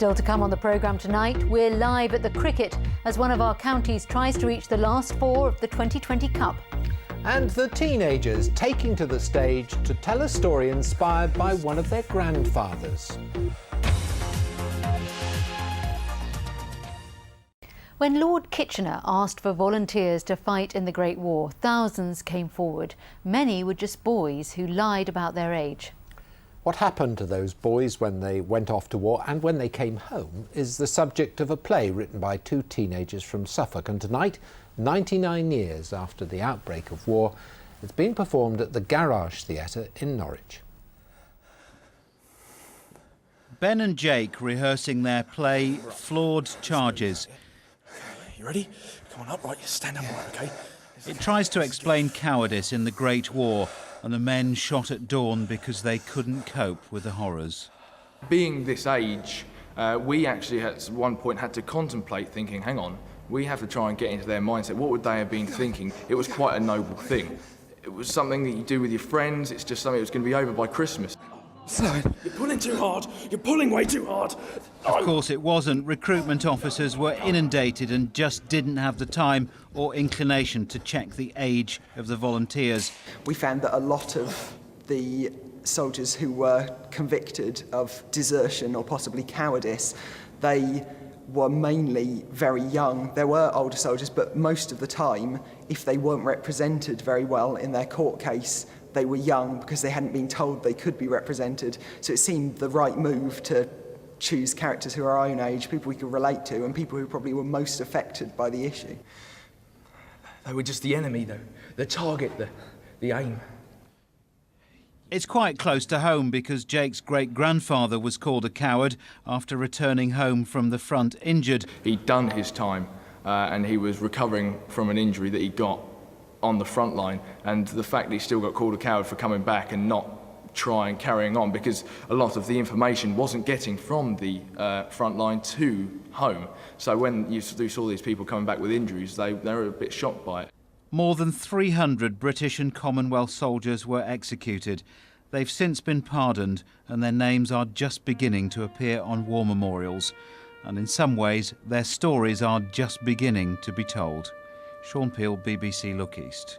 Still to come on the programme tonight, we're live at the cricket as one of our counties tries to reach the last four of the 2020 Cup. And the teenagers taking to the stage to tell a story inspired by one of their grandfathers. When Lord Kitchener asked for volunteers to fight in the Great War, thousands came forward. Many were just boys who lied about their age. What happened to those boys when they went off to war and when they came home is the subject of a play written by two teenagers from Suffolk. And tonight, 99 years after the outbreak of war, it's being performed at the Garage Theatre in Norwich. Ben and Jake rehearsing their play, Flawed Charges. You ready? Come on up, right, you stand up, right, OK? It tries to explain cowardice in the Great War and the men shot at dawn because they couldn't cope with the horrors. Being this age, we actually at one point had to contemplate thinking, hang on, we have to try and get into their mindset. What would they have been thinking? It was quite a noble thing. It was something that you do with your friends. It's just something that was going to be over by Christmas. You're pulling too hard. You're pulling way too hard. Of course it wasn't. Recruitment officers were inundated and just didn't have the time or inclination to check the age of the volunteers. We found that a lot of the soldiers who were convicted of desertion or possibly cowardice, they were mainly very young. There were older soldiers, but most of the time, if they weren't represented very well in their court case, they were young because they hadn't been told they could be represented. So it seemed the right move to choose characters who are our own age, people we could relate to, and people who probably were most affected by the issue. They were just the enemy, though. The target, the aim. It's quite close to home because Jake's great-grandfather was called a coward after returning home from the front injured. He'd done his time and he was recovering from an injury that he got on the front line, and the fact that he still got called a coward for coming back and not carrying on, because a lot of the information wasn't getting from the front line to home. So when you saw these people coming back with injuries, they were a bit shocked by it. More than 300 British and Commonwealth soldiers were executed. They've since been pardoned and their names are just beginning to appear on war memorials. And in some ways, their stories are just beginning to be told. Sean Peel, BBC Look East.